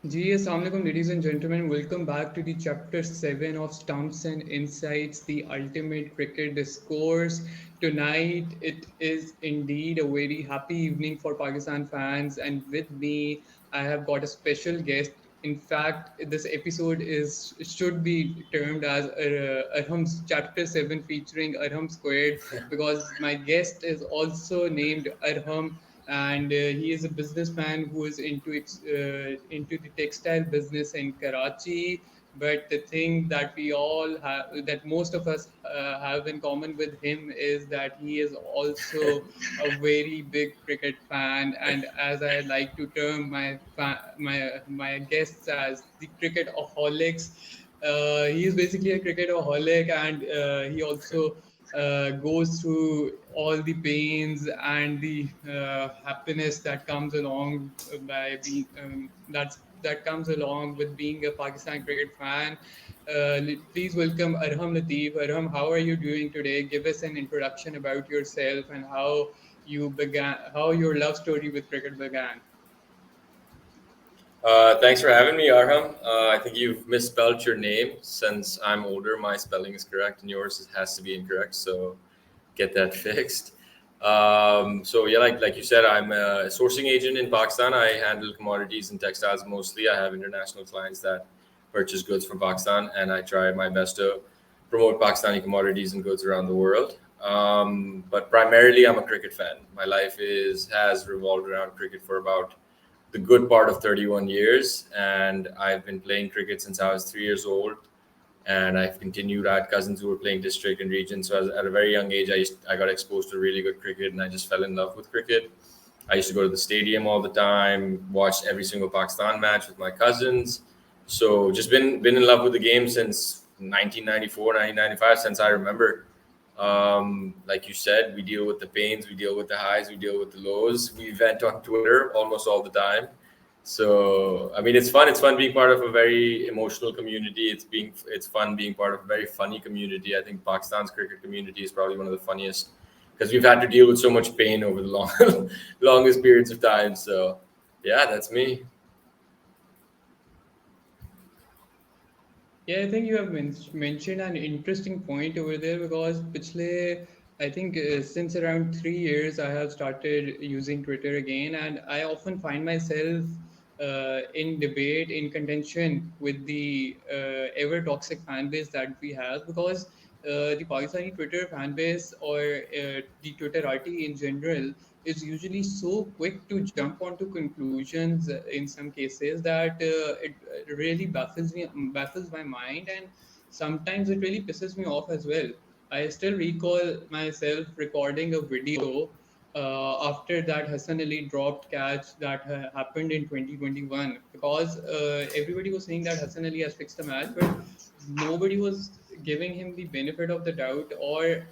Ji, Assalamualaikum, ladies and gentlemen. Welcome back to the chapter 7 of Stumps and Insights, the ultimate cricket discourse. Tonight, it is indeed a very happy evening for Pakistan fans, and with me, I have got a special guest. In fact, this episode is should be termed as Arham's Chapter 7 featuring Arham Squared because my guest is also named Arham, and he is a businessman who is into the textile business in Karachi. But the thing that we all have, that most of us have in common with him, is that he is also a very big cricket fan, and as I like to term my guests as the cricketaholics. He is basically a cricketaholic, and he also goes through all the pains and the happiness that comes along by being that comes along with being a Pakistan cricket fan. Please welcome Arham Latif. Arham, how are you doing today? Give us an introduction about yourself and how your love story with cricket began. Thanks for having me, Arham. I think you've misspelled your name. Since I'm older, my spelling is correct and yours has to be incorrect. So get that fixed. So yeah, like you said, I'm a sourcing agent in Pakistan. I handle commodities and textiles mostly. I have international clients that purchase goods from Pakistan, and I try my best to promote Pakistani commodities and goods around the world. But primarily, I'm a cricket fan. My life is has revolved around cricket for about the good part of 31 years, and I've been playing cricket since I was 3 years old. And I've continued. I had cousins who were playing district and region, so at a very young age, I got exposed to really good cricket, and I just fell in love with cricket. I used to go to the stadium all the time, watch every single Pakistan match with my cousins. So just been in love with the game since 1994, 1995, since I remember. Like you said, we deal with the pains, we deal with the highs, we deal with the lows. We vent on Twitter almost all the time. So I mean, it's fun. It's fun being part of a very emotional community. It's fun being part of a very funny community. I think Pakistan's cricket community is probably one of the funniest because we've had to deal with so much pain over the longest periods of time. So yeah, that's me. Yeah, I think you have mentioned an interesting point over there because I think since around 3 years, I have started using Twitter again, and I often find myself in debate, in contention with the ever toxic fan base that we have because the Pakistani Twitter fan base or the Twitterati in general is usually so quick to jump onto conclusions in some cases that it really baffles my mind, and sometimes it really pisses me off as well. I still recall myself recording a video after that Hassan Ali dropped catch that happened in 2021 because everybody was saying that Hassan Ali has fixed the match, but nobody was giving him the benefit of the doubt, or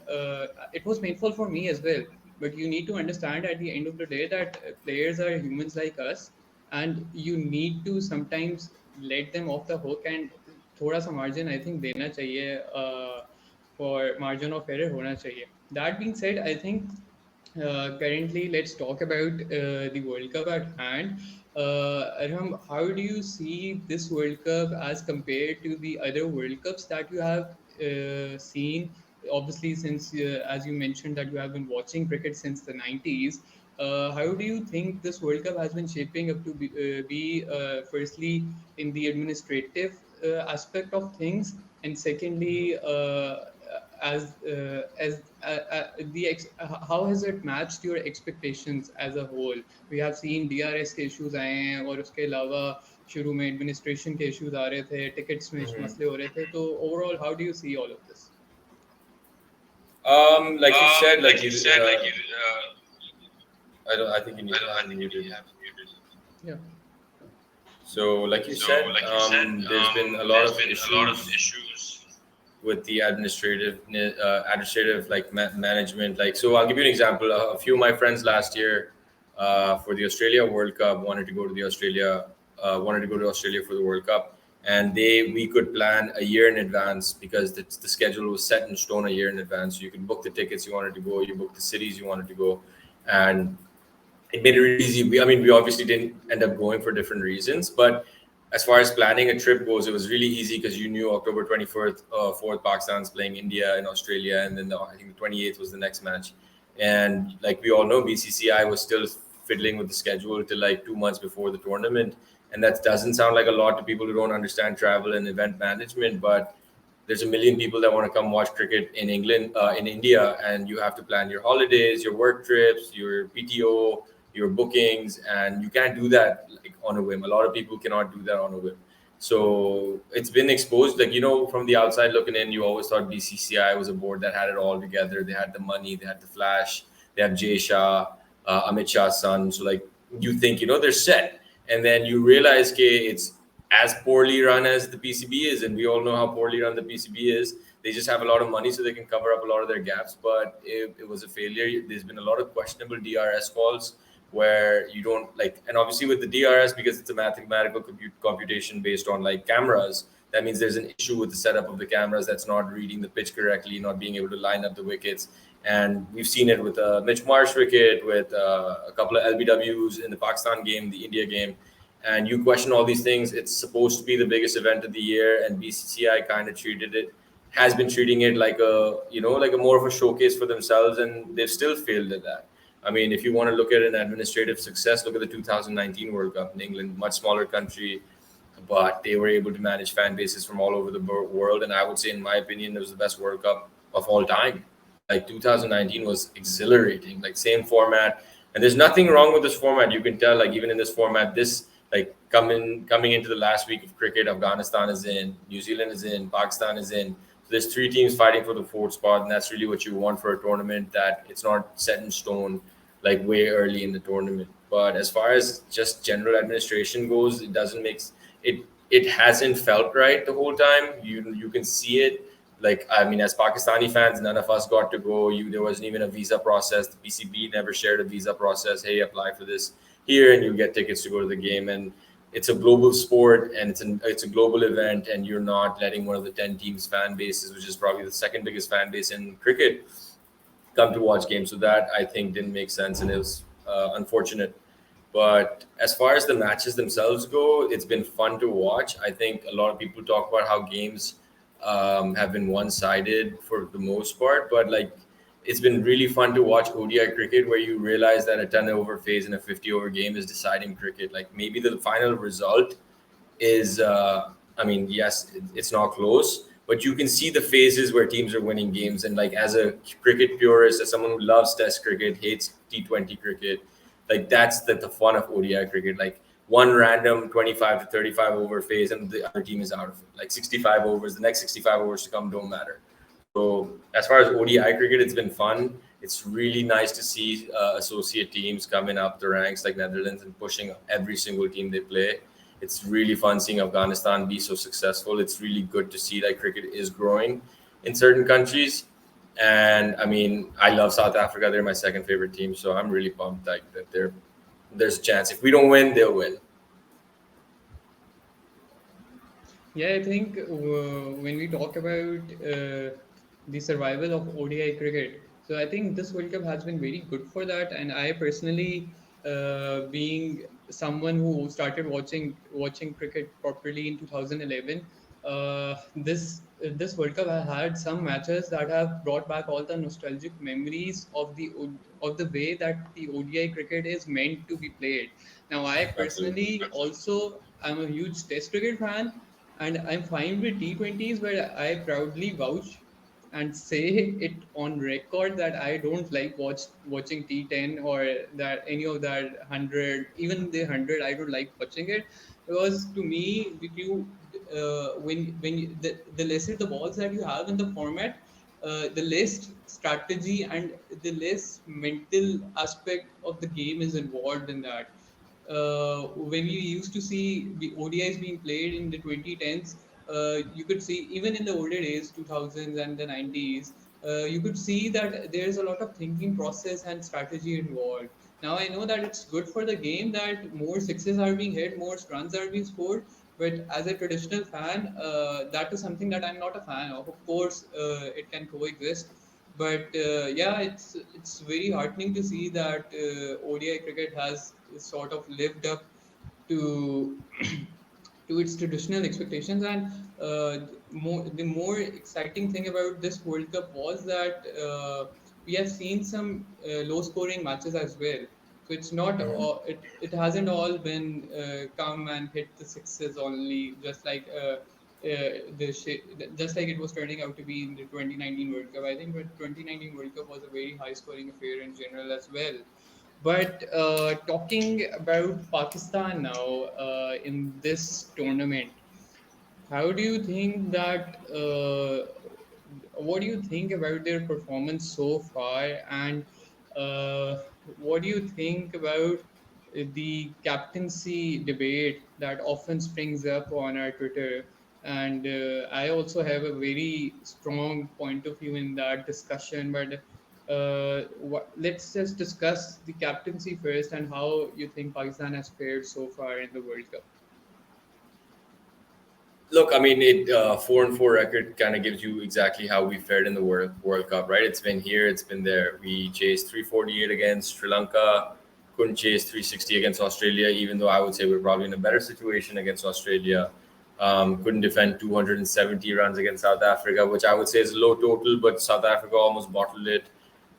it was painful for me as well. But you need to understand at the end of the day that players are humans like us, and you need to sometimes let them off the hook, and थोड़ा सा margin I think देना चाहिए, for margin of error होना चाहिए. That being said, I think currently, let's talk about the World Cup at hand. Arham, how do you see this World Cup as compared to the other World Cups that you have seen? Obviously, since as you mentioned that you have been watching cricket since the 90s, how do you think this World Cup has been shaping up to be firstly in the administrative aspect of things, and secondly, how has it matched your expectations as a whole? We have seen DRS के issues आए हैं, और उसके अलावा शुरू में administration के issues आ रहे थे, tickets में Mhm. मसले हो रहे थे. तो overall, how do you see all of this? Like you said, Like you said, I don't. I think you need to I have it think you muted. have muted. Yeah. So, like you So, said, like you said, there's been a lot there's of been a lot of issues issues. with the administrative like management. Like, so I'll give you an example. A few of my friends last year, for the Australia World Cup, wanted to go to Australia for the World Cup, and we could plan a year in advance because the schedule was set in stone a year in advance. So you could book the tickets you wanted to go, you book the cities you wanted to go, and it made it really easy. I mean, we obviously didn't end up going for different reasons, but as far as planning a trip goes, it was really easy because you knew October 24th, 4th, Pakistan's playing India and Australia, and then I think the 28th was the next match. And like we all know, BCCI was still fiddling with the schedule till like 2 months before the tournament. And that doesn't sound like a lot to people who don't understand travel and event management, but there's a million people that want to come watch cricket in England, in India, and you have to plan your holidays, your work trips, your PTO, your bookings, and you can't do that like on a whim. A lot of people cannot do that on a whim. So it's been exposed, like from the outside looking in, you always thought BCCI was a board that had it all together. They had the money, they had the flash, they have Jay Shah, Amit Shah's son. So like you think they're set, and then you realize, okay, it's as poorly run as the PCB is, and we all know how poorly run the PCB is. They just have a lot of money, so they can cover up a lot of their gaps. But it was a failure. There's been a lot of questionable DRS calls where you don't like, and obviously with the DRS, because it's a mathematical computation based on like cameras. That means there's an issue with the setup of the cameras that's not reading the pitch correctly, not being able to line up the wickets. And we've seen it with Mitch Marsh wicket, with a couple of LBWs in the Pakistan game, the India game, and you question all these things. It's supposed to be the biggest event of the year, and BCCI kind of has been treating it like like a more of a showcase for themselves, and they've still failed at that. I mean, if you want to look at an administrative success, look at the 2019 World Cup in England, much smaller country, but they were able to manage fan bases from all over the world, and I would say, in my opinion, it was the best World Cup of all time. Like 2019 was exhilarating, like same format, and there's nothing wrong with this format. You can tell, like even in this format, this like coming into the last week of cricket, Afghanistan is in, New Zealand is in, Pakistan is in. So there's three teams fighting for the fourth spot, and that's really what you want for a tournament, that it's not set in stone like way early in the tournament. But as far as just general administration goes, it doesn't make it. It hasn't felt right the whole time. You can see it. Like, I mean, as Pakistani fans, none of us got to go. There wasn't even a visa process. The PCB never shared a visa process. Hey, apply for this here, and you get tickets to go to the game. And it's a global sport, and it's a global event, and you're not letting one of the 10 teams fan bases, which is probably the second biggest fan base in cricket, come to watch games. So that, I think, didn't make sense, and it was unfortunate. But as far as the matches themselves go, it's been fun to watch. I think a lot of people talk about how games have been one-sided for the most part, but like it's been really fun to watch ODI cricket, where you realize that a 10-over phase in a 50-over game is deciding cricket. Like maybe the final result is, I mean, yes, it's not close, but you can see the phases where teams are winning games. And like as a cricket purist, as someone who loves Test cricket, hates T20 cricket, like that's the fun of ODI cricket. Like one random 25 to 35 over phase, and the other team is out of it. Like 65 overs, the next 65 overs to come don't matter. So as far as ODI cricket, it's been fun. It's really nice to see associate teams coming up the ranks like Netherlands and pushing every single team they play. It's really fun seeing Afghanistan be so successful. It's really good to see that cricket is growing in certain countries. And I mean, I love South Africa. They're my second favorite team. So I'm really pumped that there's a chance. If we don't win, they'll win. Yeah, I think when we talk about the survival of ODI cricket, so I think this World Cup has been very good for that. And I personally, being someone who started watching cricket properly in 2011, this World Cup has had some matches that have brought back all the nostalgic memories of of the way that the ODI cricket is meant to be played. Now, I Absolutely. personally also am a huge Test cricket fan, and I'm fine with T20s, but I proudly vouch and say it on record that I don't like watching T10 or that any of that 100, even the 100. I don't like watching it because to me, if you the lesser the balls that you have in the format, the less strategy and the less mental aspect of the game is involved in that. When we used to see the ODIs being played in the 2010s, you could see even in the older days, 2000s and the 90s, you could see that there's a lot of thinking process and strategy involved. Now I know that it's good for the game that more sixes are being hit, more runs are being scored, but as a traditional fan, that is something that I'm not a fan of. Of course, it can coexist, but yeah, it's very heartening to see that ODI cricket has sort of lived up to to its traditional expectations. And the more exciting thing about this World Cup was that we have seen some low scoring matches as well. So it's not all, it hasn't all been come and hit the sixes only, just like it was turning out to be in the 2019 World Cup. I think the 2019 World Cup was a very high scoring affair in general as well. But talking about Pakistan now in this tournament, how do you think that? What do you think about their performance so far, and what do you think about the captaincy debate that often springs up on our Twitter? And I also have a very strong point of view in that discussion. But let's just discuss the captaincy first and how you think Pakistan has fared so far in the World Cup. Look, I mean, it 4-4 record kind of gives you exactly how we fared in the World Cup, right? It's been here, it's been there. We chased 348 against Sri Lanka, couldn't chase 360 against Australia, even though I would say we're probably in a better situation against Australia. Couldn't defend 270 runs against South Africa, which I would say is a low total, but South Africa almost bottled it.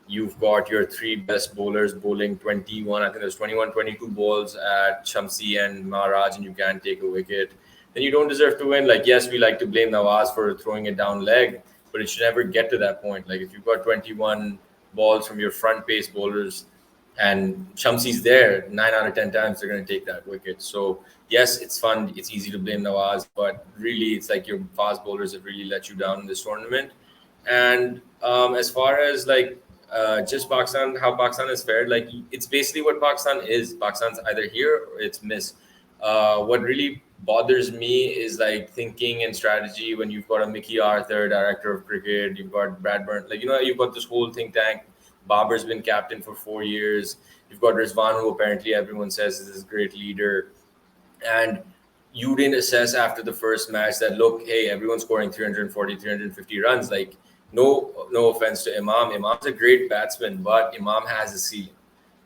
You've got your three best bowlers bowling 21. I think there's 21, 22 balls at Shamsi and Maharaj, and you can't take a wicket. Then you don't deserve to win. Like, yes, we like to blame Nawaz for throwing it down leg, but it should never get to that point. Like, if you've got 21 balls from your front pace bowlers and Shamsi's there, 9 out of 10 times they're going to take that wicket. So, yes, it's fun. It's easy to blame Nawaz, but really, it's like your fast bowlers have really let you down in this tournament. And as far as like just Pakistan, how Pakistan is fared, like it's basically what Pakistan is. Pakistan's either here or it's miss. What really bothers me is like thinking and strategy when you've got a Mickey Arthur, director of cricket, you've got Bradburn, like you've got this whole think tank. Babar's been captain for 4 years. You've got Rizwan, who apparently everyone says is this great leader, and you didn't assess after the first match that look, hey, everyone's scoring 340, 350 runs. Like, no offense to Imam's a great batsman, but Imam has a ceiling.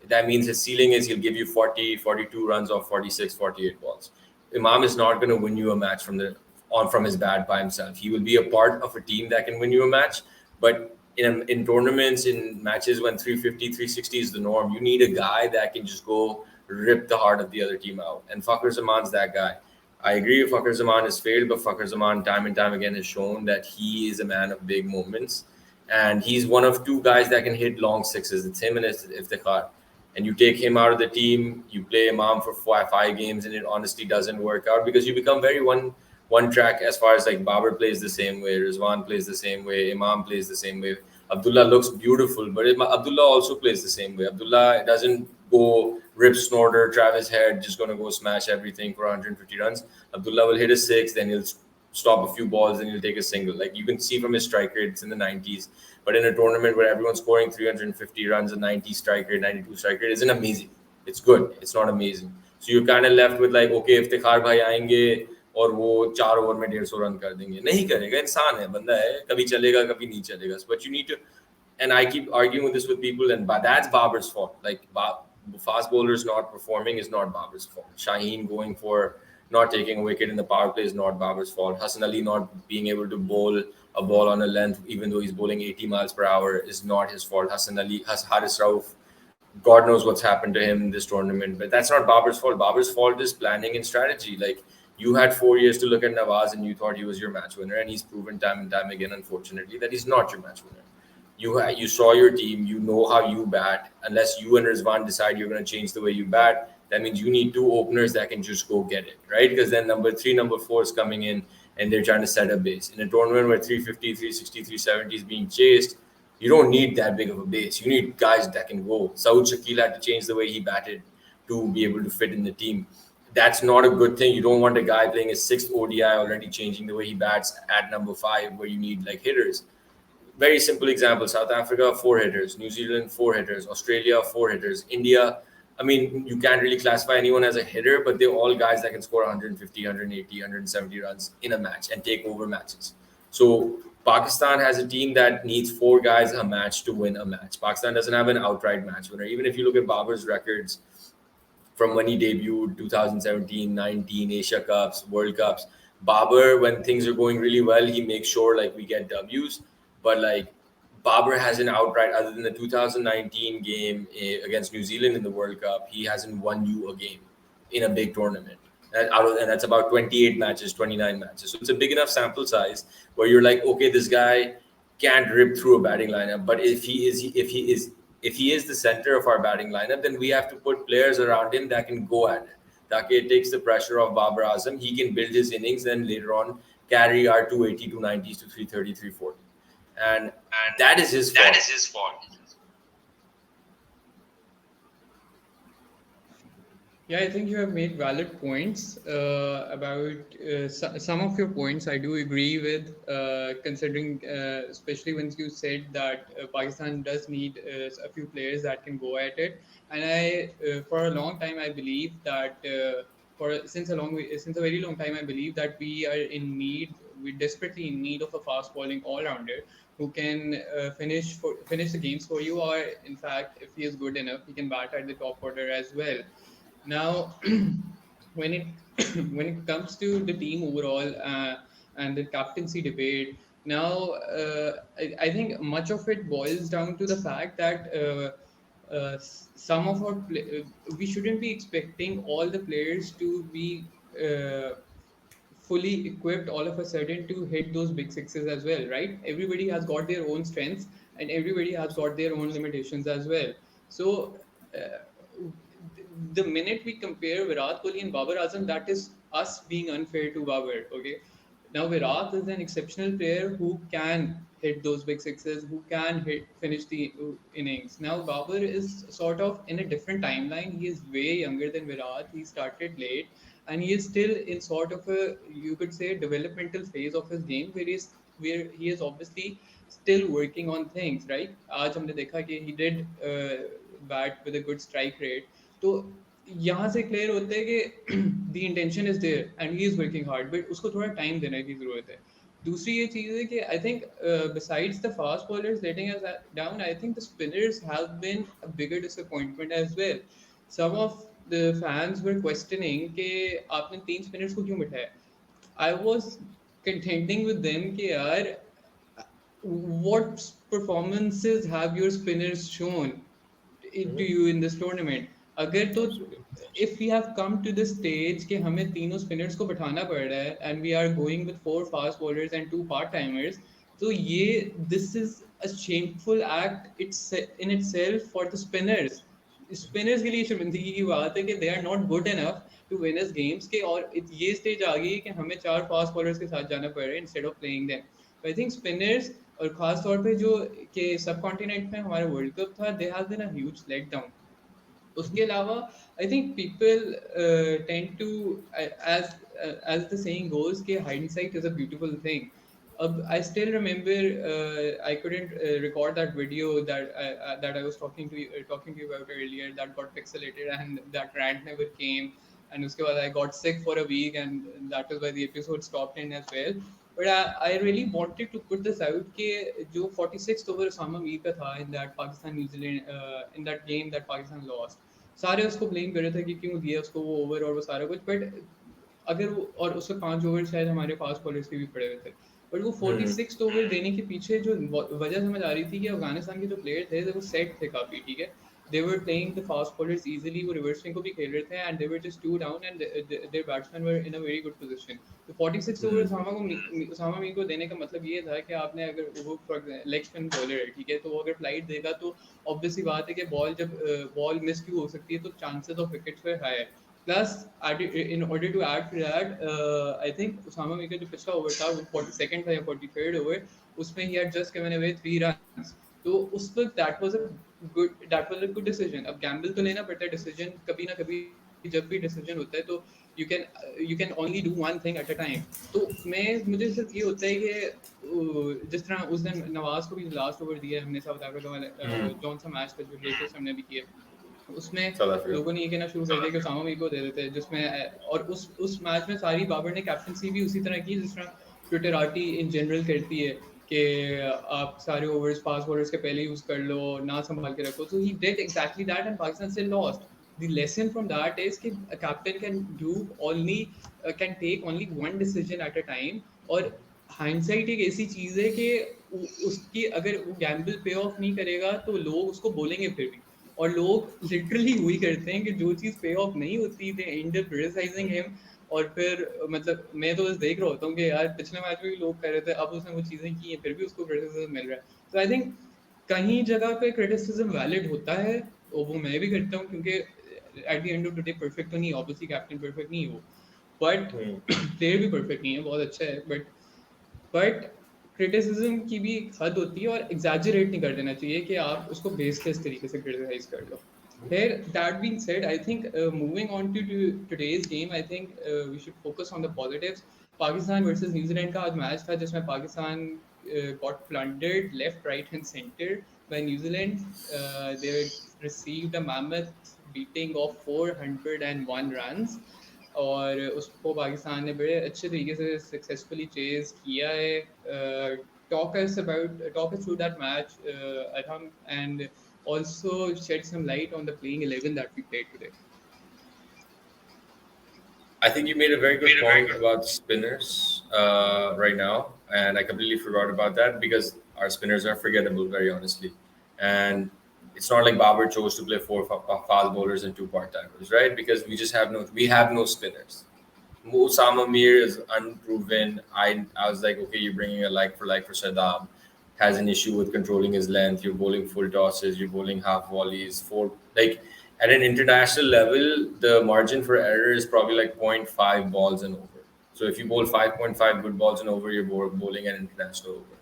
That means his ceiling is he'll give you 40, 42 runs off 46, 48 balls. Imam is not going to win you a match from his bat by himself. He will be a part of a team that can win you a match, but in tournaments, in matches when 350, 360 is the norm, you need a guy that can just go rip the heart of the other team out. And Fakhar Zaman's that guy. I agree with Fakhar Zaman has failed, but Fakhar Zaman time and time again has shown that he is a man of big moments. And he's one of two guys that can hit long sixes. It's him and Iftikhar. And you take him out of the team, you play Imam for five games, and it honestly doesn't work out because you become very one track as far as like Babar plays the same way, Rizwan plays the same way, Imam plays the same way. Abdullah looks beautiful, but Abdullah also plays the same way. Abdullah doesn't go rip snorter, Travis Head, just going to go smash everything for 150 runs. Abdullah will hit a six, then he'll stop a few balls, then he'll take a single. Like you can see from his strike rate, it's in the 90s. But in a tournament where everyone's scoring 350 runs, a 90 strike rate, 92 strike rate isn't amazing. It's good. It's not amazing. So you're kind of left with like, okay, Iftikhar bhai आएंगे और वो 4 over में 150 run कर देंगे. नहीं करेगा, इंसान है, बंदा है, कभी चलेगा, कभी नहीं चलेगा. But you need to, and I keep arguing with this with people, and that's Babar's fault. Like fast bowlers not performing is not Babar's fault. Shaheen going for not taking a wicket in the power play is not Babar's fault. Hassan Ali not being able to bowl a ball on a length, even though he's bowling 80 miles per hour, is not his fault. Hassan Ali, Haris Rauf, God knows what's happened to him in this tournament, but that's not Babar's fault. Babar's fault is planning and strategy. Like you had 4 years to look at Nawaz and you thought he was your match winner, and he's proven time and time again, unfortunately, that he's not your match winner. You saw your team, you know how you bat. Unless you and Rizwan decide you're going to change the way you bat, that means you need two openers that can just go get it, right? Because then number 3, number 4 is coming in and they're trying to set a base. In a tournament where 350, 360, 370 is being chased, you don't need that big of a base. You need guys that can go. Saud Shakil had to change the way he batted to be able to fit in the team. That's not a good thing. You don't want a guy playing his 6th ODI already changing the way he bats at number 5, where you need like hitters. Very simple example: South Africa, 4 hitters; New Zealand, 4 hitters; Australia, 4 hitters; India. I mean, you can't really classify anyone as a hitter, but they're all guys that can score 150, 180, 170 runs in a match and take over matches. So Pakistan has a team that needs 4 guys a match to win a match. Pakistan doesn't have an outright match winner. Even if you look at Babar's records from when he debuted 2017, 19 Asia Cups, World Cups. Babar, when things are going really well, he makes sure like we get W's. But like Babar hasn't outright, other than the 2019 game against New Zealand in the World Cup, he hasn't won you a game in a big tournament. And that's about 28 matches, 29 matches. So it's a big enough sample size where you're like, okay, this guy can't rip through a batting lineup. But if he is the center of our batting lineup, then we have to put players around him that can go at it. That it takes the pressure off Babar Azam. He can build his innings and later on carry our 280, 290s to 330, 340. And that is his fault. Yeah, I think you have made valid points about some of your points. I do agree with, considering, especially when you said that Pakistan does need a few players that can go at it. And for a long time, I believe that since a very long time, I believe that we're desperately in need of a fast bowling all rounder who can finish the games for you, or in fact, if he is good enough, he can bat at the top order as well. Now, when it when it comes to the team overall and the captaincy debate, now I think much of it boils down to the fact that some of we shouldn't be expecting all the players to be fully equipped all of a sudden to hit those big sixes as well, right? Everybody has got their own strengths and everybody has got their own limitations as well. So, the minute we compare Virat Kohli and Babar Azam, that is us being unfair to Babar. Okay, now Virat is an exceptional player who can hit those big sixes, who can finish the innings. Now Babar is sort of in a different timeline. He is way younger than Virat. He started late, and he is still in sort of a, you could say, developmental phase of his game, where he is obviously still working on things. Right? आज हमने देखा कि he did bat with a good strike rate. तो यहाँ से clear होता है कि the intention is there and he is working hard, but उसको थोड़ा टाइम देने की जरूरत है. दूसरी ये चीज़ है कि I think besides the fast bowlers letting us down, I think the spinners have been a bigger disappointment as well. Some of the fans were questioning कि आपने तीन स्पिनर्स को क्यों बिठाया. I was contending with them कि यार what performances have your spinners shown to you in this tournament. अगर तो if we have come to this stage कि हमें तीनों spinners को बैठाना पड़ रहा है and we are going with 4 fast bowlers and 2 part timers, तो ये this is a shameful act in itself for the spinners. Spinners के लिए शर्मिंदगी की बात है कि they are not good enough to win us games के, और ये स्टेज आ गई है कि हमें 4 फास्ट बॉलर्स के साथ जाना पड़ रहा है instead of playing them. I think spinners, और खास तौर पे जो कि सब कॉन्टिनेंट में हमारा वर्ल्ड कप था, they have been a huge let down. उसके अलावा I think people tend to, as the saying goes कि hindsight is a beautiful thing. I still remember I couldn't record that video that I was talking to you about earlier, that got pixelated and that rant never came, and uske baad I got sick for a week and that is why the episode stopped in as well. But I really wanted to put this out कि जो 46th over Osama Mir का था in that Pakistan New Zealand in that game that Pakistan lost, सारे उसको blame कर रहे थे कि क्यों दिया उसको वो over और वो सारा कुछ, but अगर वो, और उसके 5 ओवर शायद हमारे फास्ट बॉलर्स के भी पड़े हुए थे, बट वो 46 ओवर देने के पीछे जो वजह समझ आ रही थी कि अफगानिस्तान के जो प्लेयर थे वो सेट थे काफ़ी, ठीक है. They were playing the fast bowlers easily, वो रिवर्स स्विंग को भी खेल रहे थे and they were just 2 down and there batsman were in a very good position. तो 46 ओवर उसामा मीर को देने का मतलब ये था कि आपने, अगर वो लेग स्पिन बॉलर है, ठीक है, तो वो अगर फ्लाइट देगा तो ऑब्वियसली बात है कि बॉल मिस क्यों हो सकती है, तो chances of wickets were higher. Plus, in order to add to that, I think Osama Mir का जो पिछला ओवर था वो 42nd था या 43rd ओवर, उसमें he had just given away 3 runs. तो उस वक्त that was a good decision. अब gamble तो लेना पड़ता है, decision कभी ना कभी जब भी decision होता है तो you can only do one thing at a time. तो मुझे सिर्फ ये होता है कि जिस तरह उस दिन नवाज को भी लास्ट ओवर दिया हमने साउथ अफ्रीका वाले जौन सा मैच था जो लेटेस्ट हमने भी किया, उसमें लोगों ने ये कहना शुरू कर दिया कि ओसामा मीर को दे देते हैं, जिसमें, और उस मैच में सारी बाबर ने कैप्टनसी भी उसी तरह की जिस तरह ट्विटराटी इन जनरल करती है कि आप सारे ओवर्स फास्ट बॉलर्स के पहले यूज कर लो, ना संभाल के रखो. तो he did exactly that and Pakistan still lost. the lesson from that is कि a captain can do only can take only one decision at a time. और हाइंडसाइट एक ऐसी चीज है कि उसकी अगर वो गैम्बल पे ऑफ नहीं करेगा तो लोग उसको बोलेंगे फिर भी, और लोग लिटरली वही करते हैं कि जो चीज़ पे ऑफ नहीं होती दे एंड अप क्रिटिसाइजिंग हिम। और फिर मतलब मैं तो बस देख रहा होता हूँ कि यार पिछले मैच में भी लोग कर रहे थे, अब उसने वो चीज़ें की हैं फिर भी उसको क्रिटिसिज्म मिल रहा है। तो आई थिंक कहीं जगह पे क्रिटिसिज्म वैलिड होता है, और वो मैं भी करता हूँ, क्योंकि at the end of the day perfect तो नहीं, ऑब्वियसली कैप्टन परफेक्ट नहीं हो, बट प्लेयर भी परफेक्ट नहीं है, बहुत अच्छा है, बट क्रिटिसिज्म की भी एक हद होती है, और एग्जैजरेट नहीं कर देना चाहिए कि आप उसको बेसलेस तरीके से क्रिटिसाइज कर लो। Here, that being said, I think moving on to today's game, I think we should focus on the positives. Pakistan versus New Zealand का आज मैच था जिसमें Pakistan got plundered left, right, and center by New Zealand. They received a mammoth beating of 401 runs. और उसको पाकिस्तान ने बड़े अच्छे तरीके से सक्सेसफुली चेज किया है। Talk us through that match, Arham, and also shed some light on the playing 11 that we played today. I think you made a very good point about spinners right now, and I completely forgot about that because our spinners are forgettable, very honestly. And it's not like Babar chose to play four fast bowlers and two part timers, right? Because we have no spinners. Osama Mir is unproven. I was like, okay, you're bringing a like for Saddam. Has an issue with controlling his length. You're bowling full tosses. You're bowling half volleys. Like at an international level, the margin for error is probably like zero point 0.5 balls and over. So if you bowl 5.5 good balls and over, you're bowling an international over.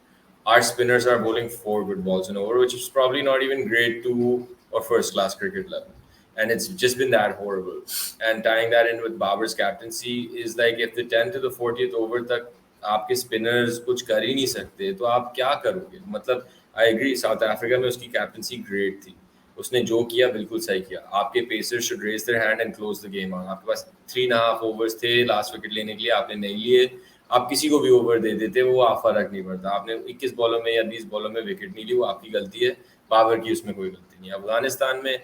Our spinners are bowling 4 good balls and over, which is probably not even grade two or first class cricket level. And it's just been that horrible. And tying that in with Babar's captaincy is like if the 10th to the 40th over तक आपके spinners कुछ कर ही नहीं सकते तो आप क्या करोगे? मतलब आई एग्री, साउथ अफ्रीका में उसकी कैप्टनसी ग्रेट थी, उसने जो किया बिल्कुल सही किया. आपके pacer should raise their hand and close the game. आपके पास 3.5 ओवर्स थे लास्ट विकेट लेने के लिए, आपने नहीं लिए. आप किसी को भी ओवर दे देते, वो आप फर्क नहीं पड़ता. आपने 21 बॉलों में या 20 बॉलों में विकेट नहीं ली, वो आपकी गलती है. बाबर की उसमें कोई गलती नहीं है. अफगानिस्तान में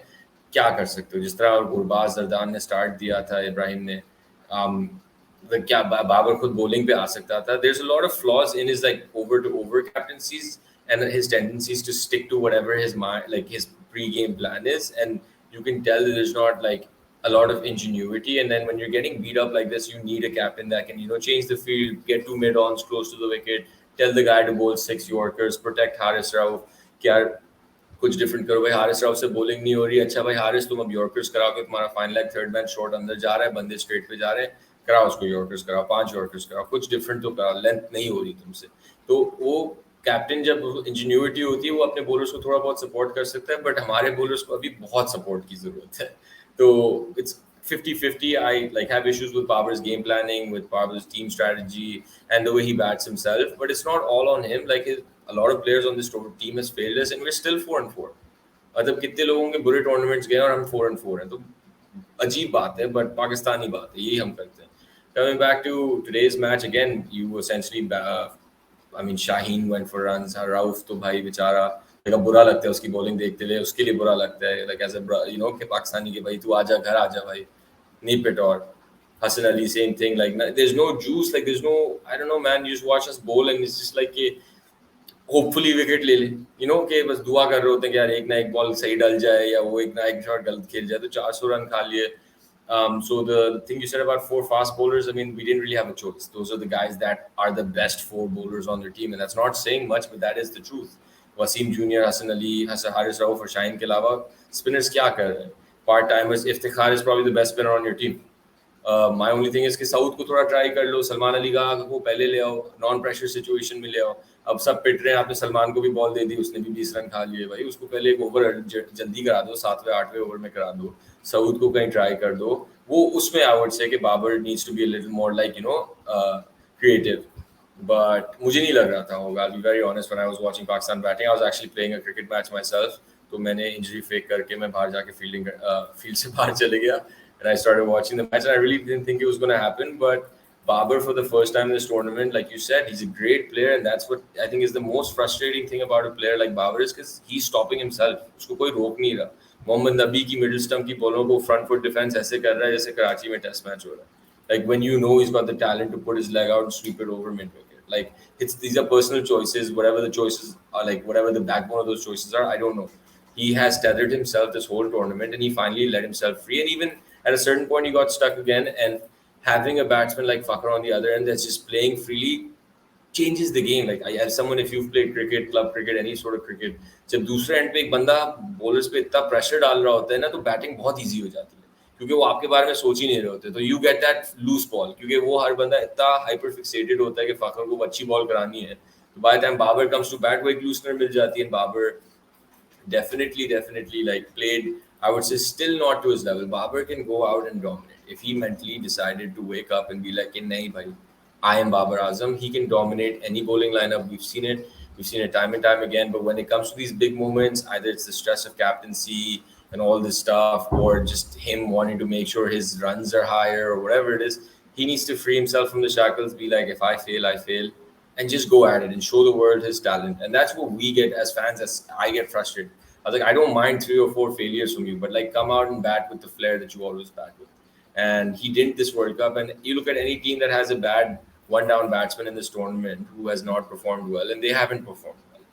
क्या कर सकते हो? जिस तरह गुरबाज जरदान ने स्टार्ट दिया था, इब्राहिम ने, क्या बाबर खुद बॉलिंग पे आ सकता था. There is a lot of flaws in his like over to over captaincies and his tendencies to stick to whatever his mind, like his pre-game plan is, and you can tell that there's not like a lot of ingenuity. And then when you're getting beat up like this, you need a captain that can change the field, get 2 mid-ons close to the wicket, tell the guy to bowl 6 Yorkers, protect Haris Rauf. क्या कुछ different करो भाई, हारिस राव से bowling नहीं हो रही, अच्छा भाई हारिस तुम अब यॉर्कर्स कराओगे, तुम्हारा final leg third man shot अंदर जा रहा है, बंदे स्ट्रेट पे जा रहे हैं, कराओ उसको यॉर्कर्स कराओ, 5 यॉर्कर्स कराओ, कुछ डिफरेंट तो कराओ, लेंथ नहीं हो रही तुमसे. तो वो कैप्टन जब इंजीन्यूटी होती है वो अपने बॉलर्स को थोड़ा बहुत सपोर्ट कर सकता है, बट हमारे बॉलर्स को अभी बहुत सपोर्ट की जरूरत है. तो it's 50-50. I like have issues with Babar's game planning, with Babar's team strategy, and the way he bats himself. But it's not all on him. Like a lot of players on this team has failed us, and we're still 4-4. मतलब कितने लोगों के बुरे tournaments गए और हम 4-4 हैं. तो अजीब बात है, बट पाकिस्तानी बात है, यही हम करते हैं. Coming back to today's match again, you essentially I mean, Shaheen went for runs. Rauf तो भाई बेचारा, like बुरा लगता है उसकी बॉलिंग देखते हुए, उसके लिए बुरा लगता है, like as a कि पाकिस्तानी के भाई तू आजा घर आजा भाई, नहीं पिट. और Hassan Ali, same thing. Like there's no juice, like there's no, I don't know man, you just watch us bowl and it's just like hopefully wicket ले ले, कि बस दुआ कर रहे होते हैं कि यार एक ना एक बॉल सही डल जाए या वो एक ना एक शॉट गलत खेल जाए तो 400 रन खा लिए. So the thing you said about 4 fast bowlers, I mean, we didn't really have a choice. Those are the guys that are the best 4 bowlers on their team, and that's not saying much, but that is the truth. Wasim Jr., Hassan Ali, Haris Rauf और शाहीन के अलावा spinners क्या कर रहे हैं? Part timers. Iftikhar is probably the best spinner on your team. My only thing is कि south को थोड़ा ट्राई कर लो, सलमान अली को पहले ले आओ, नॉन प्रेशर सिचुएशन में ले आओ. अब सब पिट रहे हैं, आपने सलमान को भी बॉल दे दी, उसने भी 20 रन खा लिए. भाई उसको पहले एक ओवर जल्दी करा दो, 7वें 8वें ओवर में करा दो. साउथ को कहीं ट्राई कर दो. वो उसमें आई वुड से कि Babar needs to be a little more like creative. But मुझे नहीं लग रहा था होगा. I'll be very honest, when I was watching Pakistan batting, I was actually playing a cricket match myself. तो मैंने इंजरी फेक करके मैं बाहर जाके फील्ड से बाहर चले गया. And I started watching the match, and I really didn't think it was going to happen. But Babar, for the first time in this tournament, like you said, he's a great player, and that's what I think is the most frustrating thing about a player like Babar is because he's stopping himself. उसको कोई रोक नहीं रहा. मोहम्मद नबी की middle stump की बॉलों को front foot defence ऐसे कर रहा है जैसे कराची में टेस्ट मैच हो रहा है. Like when you know he's got the talent to put his leg out and sweep it over mid wicket. Like it's these are personal choices. Whatever the choices are, like whatever the backbone of those choices are, I don't know. He has tethered himself this whole tournament, and he finally let himself free. And even at a certain point, he got stuck again. And having a batsman like Fakhar on the other end that's just playing freely changes the game. Like as someone, if you've played cricket, club cricket, any sort of cricket, जब दूसरे and पे एक बंदा bowlers पे इतना pressure डाल रहा होता है ना, तो बैटिंग बहुत इजी हो जाती है क्योंकि वो आपके बारे में सोच ही नहीं रहे होते. तो you get that loose ball क्योंकि वो हर बंदा इतना हाइपर फिक्सेटेड होता है कि फखर को अच्छी बॉल करानी है. तो by the time Babar comes to bat वो एक लूजनर मिल जाती है. Babar definitely like played, I would say, still not to his level. Babar can go out and dominate. If he mentally decided to wake up and be like, nahi bhai, I am Babar Azam, he can dominate any bowling lineup. We've seen it. We've seen it time and time again. But when it comes to these big moments, either it's the stress of captaincy and all this stuff, or just him wanting to make sure his runs are higher or whatever it is, he needs to free himself from the shackles, be like, if I fail, I fail, and just go at it and show the world his talent. And that's what we get as fans. As I get frustrated, I was like, I don't mind 3 or 4 failures from you, but like come out and bat with the flair that you always bat with. And he didn't this World Cup. And you look at any team that has a bad one-down batsman in this tournament who has not performed well, and they haven't performed well.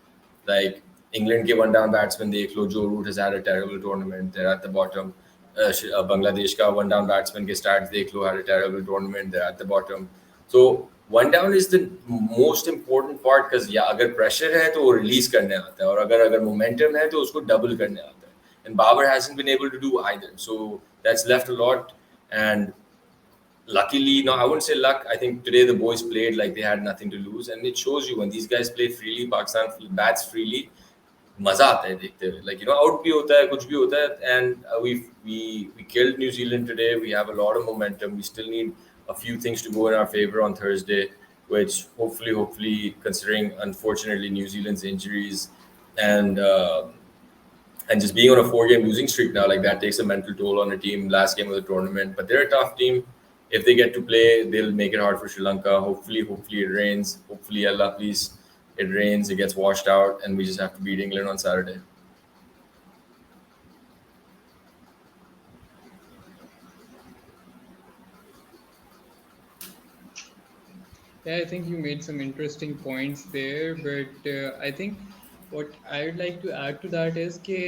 Like England के one down batsman देख लो, Joe Root has had a terrible tournament. They're at the bottom. Bangladesh का one down batsman के stats देख लो, had a terrible tournament. They're at the bottom. So one down is the most important part because या अगर pressure है तो वो release करने आता है और अगर momentum है तो उसको double करने आता है. And Babar hasn't been able to do either. So that's left a lot. And luckily, no, I wouldn't say luck. I think today the boys played like they had nothing to lose, and it shows you when these guys play freely. Pakistan bats freely. मजा आता है देखते हुए. Like out भी होता है, कुछ भी होता है, and we killed New Zealand today. We have a lot of momentum. We still need a few things to go in our favor on Thursday, which hopefully, considering unfortunately New Zealand's injuries and just being on a 4-game losing streak now, like that takes a mental toll on a team. Last game of the tournament, but they're a tough team. If they get to play, they'll make it hard for Sri Lanka. Hopefully it rains. Hopefully, Allah, please, it rains, it gets washed out, and we just have to beat England on Saturday. Yeah, I think you made some interesting points there, but I think what I would like to add to that is कि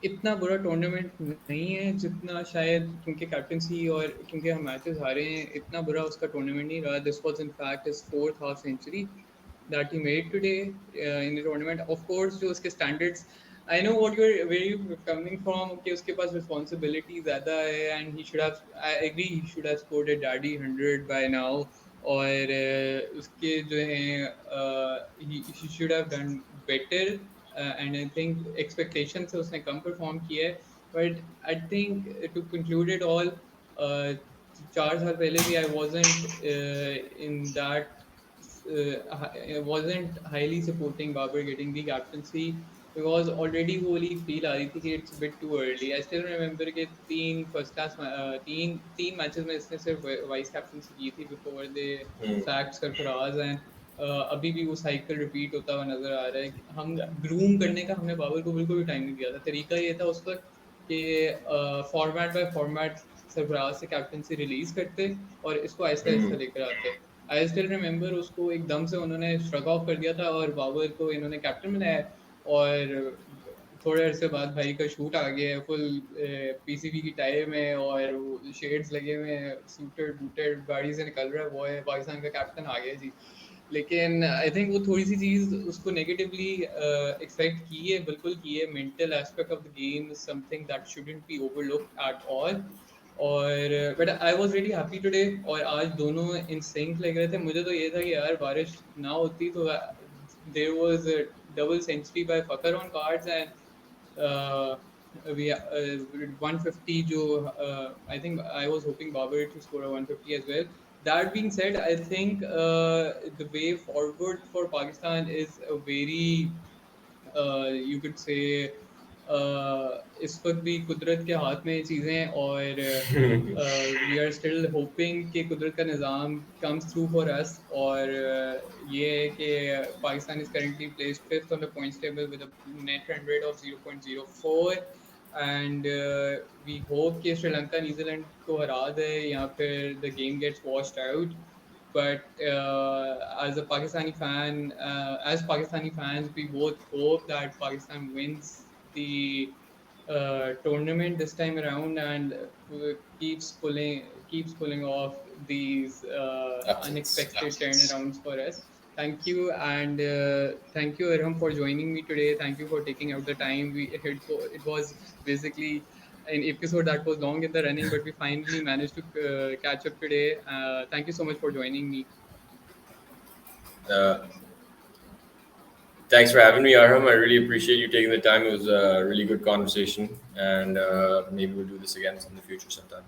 इतना बुरा tournament नहीं है जितना शायद क्योंकि captaincy और क्योंकि हम मैचेस हारे हैं इतना बुरा उसका टूर्नामेंट नहीं रहा. This was in fact his fourth half century that he made today in the tournament. Of course, जो उसके standards, I know where you're coming from. कि उसके पास responsibility ज़्यादा है and he should have, I agree, he should have scored a daddy 100 by now. और उसके जो हैं he should have done better. And I think expectations से उसने कम perform किया है. But I think to conclude it all, 4 साल पहले भी I wasn't in that wasn't highly supporting Babar getting the captaincy because already वो वाली feel आ रही थी कि it's a bit too early. I still remember कि 3 first class तीन matches में इसने सिर्फ vice captaincy की थी before they sacked Sarfaraz. And अभी भी वो साइकिल रिपीट होता हुआ नजर आ रहा है. हम ग्रूम करने का हमने बाबर को बिल्कुल भी टाइम नहीं दिया था. तरीका ये था उस वक्त कि फॉर्मेट बाय फॉर्मेट सरफराज से कैप्टनसी रिलीज करते और इसको आहिस्ता आहिस्ता लेकर आते. आई स्टिल रिमेंबर उसको एकदम से उन्होंने स्ट्रक ऑफ कर दिया था और बाबर को इन्होंने कैप्टन बनाया और थोड़े अरसे बाद भाई का शूट आ गया है फुल पीसीबी की टाई में और शेड्स लगे हुए हैं, सूटेड बूटेड गाड़ी से निकल रहा है, वो है पाकिस्तान का कैप्टन आ गया जी. लेकिन आई थिंक वो थोड़ी सी चीज़ उसको नेगेटिवली एक्सपेक्ट की है, बिल्कुल की है. Mental aspect of the game is something that shouldn't be overlooked at all. और but I was really happy today और आज दोनों इन सिंक लग रहे थे. मुझे तो ये था कि यार बारिश ना होती तो there was a double century by Fakhar on cards and we 150 जो I think I was hoping Babar to score a 150 as well. That being said, I think the way forward for Pakistan is a very you could say इस वक्त भी कुदरत के हाथ में चीज़ें, और वी आर स्टिल होपिंग कि कुदरत का निज़ाम कम्स थ्रू फॉर अस, और ये है कि Pakistan is currently placed fifth on the points table with a net run rate of 0.04, and we hope कि श्रीलंका न्यूजीलैंड को हरा दे या फिर the game gets washed out. But as a Pakistani fan, as Pakistani fans, we both hope that Pakistan wins the tournament this time around, and keeps pulling off these Upsets. unexpected turnarounds for us. Thank you, and thank you, Arham, for joining me today. Thank you for taking out the time. It was basically an episode that was long in the running, but we finally managed to catch up today. Thank you so much for joining me. Uh, Thanks for having me, Arham. I really appreciate you taking the time. It was a really good conversation, and maybe we'll do this again in the future sometime.